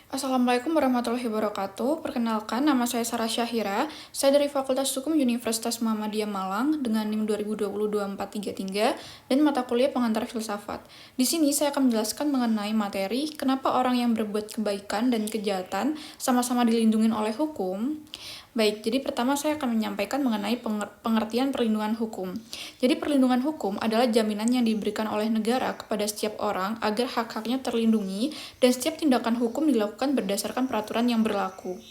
Assalamualaikum warahmatullahi wabarakatuh. Perkenalkan, nama saya Sarah Syahira. Saya dari Fakultas Hukum Universitas Muhammadiyah Malang dengan NIM 2022-433 dan mata kuliah pengantar filsafat. Di sini saya akan menjelaskan mengenai materi kenapa orang yang berbuat kebaikan dan kejahatan sama-sama dilindungi oleh hukum. Baik, jadi pertama saya akan menyampaikan mengenai pengertian perlindungan hukum. Jadi perlindungan hukum adalah jaminan yang diberikan oleh negara kepada setiap orang agar hak-haknya terlindungi dan setiap tindakan hukum dilakukan berdasarkan peraturan yang berlaku.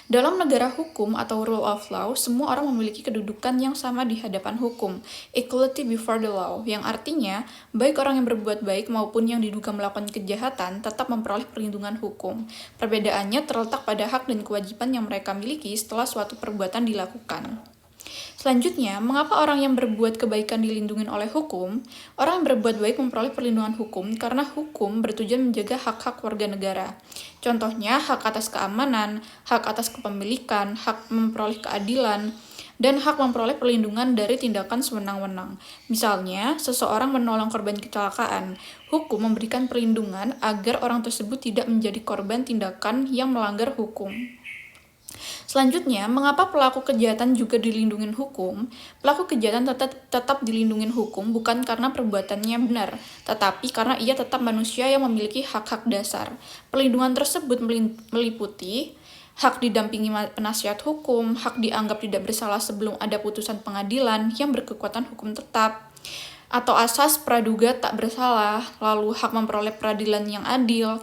Dalam negara hukum atau rule of law, semua orang memiliki kedudukan yang sama di hadapan hukum, equality before the law, yang artinya baik orang yang berbuat baik maupun yang diduga melakukan kejahatan tetap memperoleh perlindungan hukum. Perbedaannya terletak pada hak dan kewajiban yang mereka miliki setelah suatu perbuatan dilakukan. Selanjutnya, mengapa orang yang berbuat kebaikan dilindungi oleh hukum? Orang yang berbuat baik memperoleh perlindungan hukum karena hukum bertujuan menjaga hak-hak warga negara. Contohnya, hak atas keamanan, hak atas kepemilikan, hak memperoleh keadilan, dan hak memperoleh perlindungan dari tindakan sewenang-wenang. Misalnya, seseorang menolong korban kecelakaan. Hukum memberikan perlindungan agar orang tersebut tidak menjadi korban tindakan yang melanggar hukum. Selanjutnya, mengapa pelaku kejahatan juga dilindungi hukum? Pelaku kejahatan tetap dilindungi hukum bukan karena perbuatannya benar, tetapi karena ia tetap manusia yang memiliki hak-hak dasar. Perlindungan tersebut meliputi hak didampingi penasihat hukum, hak dianggap tidak bersalah sebelum ada putusan pengadilan yang berkekuatan hukum tetap, atau asas praduga tak bersalah, lalu hak memperoleh peradilan yang adil,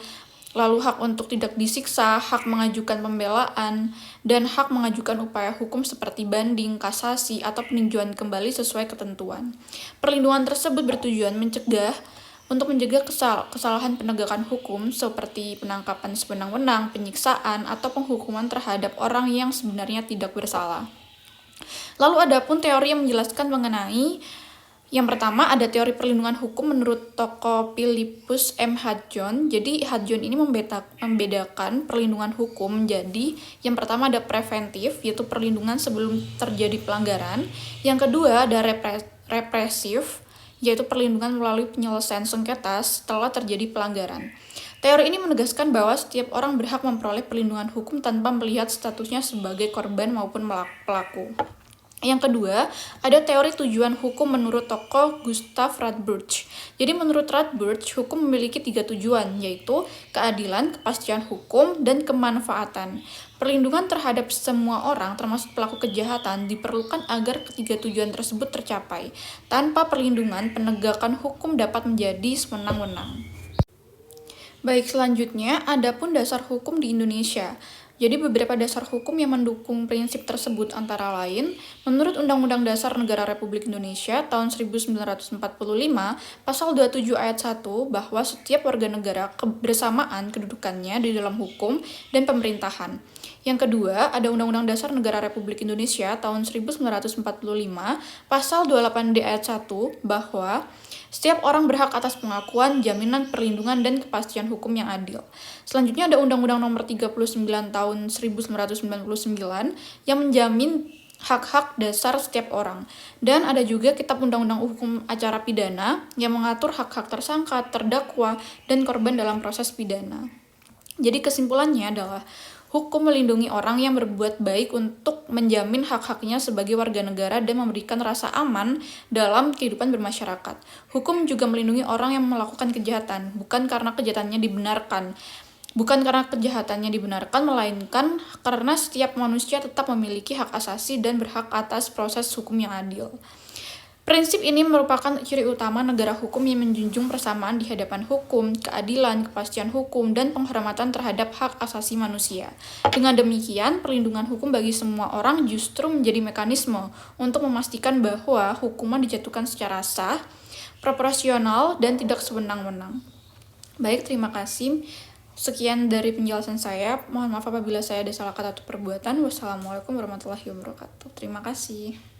lalu hak untuk tidak disiksa, hak mengajukan pembelaan, dan hak mengajukan upaya hukum seperti banding, kasasi, atau peninjauan kembali sesuai ketentuan. Perlindungan tersebut bertujuan mencegah kesalahan penegakan hukum seperti penangkapan sewenang-wenang, penyiksaan, atau penghukuman terhadap orang yang sebenarnya tidak bersalah. Lalu ada pun teori yang menjelaskan mengenai yang pertama, ada teori perlindungan hukum menurut tokoh Philippus M. Hadjon. Jadi, Hadjon ini membedakan perlindungan hukum menjadi yang pertama ada preventif, yaitu perlindungan sebelum terjadi pelanggaran. Yang kedua, ada represif, yaitu perlindungan melalui penyelesaian sengketa setelah terjadi pelanggaran. Teori ini menegaskan bahwa setiap orang berhak memperoleh perlindungan hukum tanpa melihat statusnya sebagai korban maupun pelaku. Yang kedua, ada teori tujuan hukum menurut tokoh Gustav Radbruch. Jadi menurut Radbruch, hukum memiliki 3 tujuan, yaitu keadilan, kepastian hukum, dan kemanfaatan. Perlindungan terhadap semua orang, termasuk pelaku kejahatan, diperlukan agar ketiga tujuan tersebut tercapai. Tanpa perlindungan, penegakan hukum dapat menjadi sewenang-wenang. Baik, selanjutnya, ada pun dasar hukum di Indonesia. Jadi beberapa dasar hukum yang mendukung prinsip tersebut antara lain, menurut Undang-Undang Dasar Negara Republik Indonesia tahun 1945, pasal 27 ayat 1, bahwa setiap warga negara kebersamaan kedudukannya di dalam hukum dan pemerintahan. Yang kedua, ada Undang-Undang Dasar Negara Republik Indonesia tahun 1945, pasal 28D ayat 1, bahwa setiap orang berhak atas pengakuan, jaminan, perlindungan, dan kepastian hukum yang adil. Selanjutnya ada Undang-Undang Nomor 39 Tahun 1999 yang menjamin hak-hak dasar setiap orang. Dan ada juga Kitab Undang-Undang Hukum Acara Pidana yang mengatur hak-hak tersangka, terdakwa, dan korban dalam proses pidana. Jadi kesimpulannya adalah hukum melindungi orang yang berbuat baik untuk menjamin hak-haknya sebagai warga negara dan memberikan rasa aman dalam kehidupan bermasyarakat. Hukum juga melindungi orang yang melakukan kejahatan, bukan karena kejahatannya dibenarkan, melainkan karena setiap manusia tetap memiliki hak asasi dan berhak atas proses hukum yang adil. Prinsip ini merupakan ciri utama negara hukum yang menjunjung persamaan di hadapan hukum, keadilan, kepastian hukum, dan penghormatan terhadap hak asasi manusia. Dengan demikian, perlindungan hukum bagi semua orang justru menjadi mekanisme untuk memastikan bahwa hukuman dijatuhkan secara sah, proporsional, dan tidak sewenang-wenang. Baik, terima kasih. Sekian dari penjelasan saya. Mohon maaf apabila saya ada salah kata atau perbuatan. Wassalamualaikum warahmatullahi wabarakatuh. Terima kasih.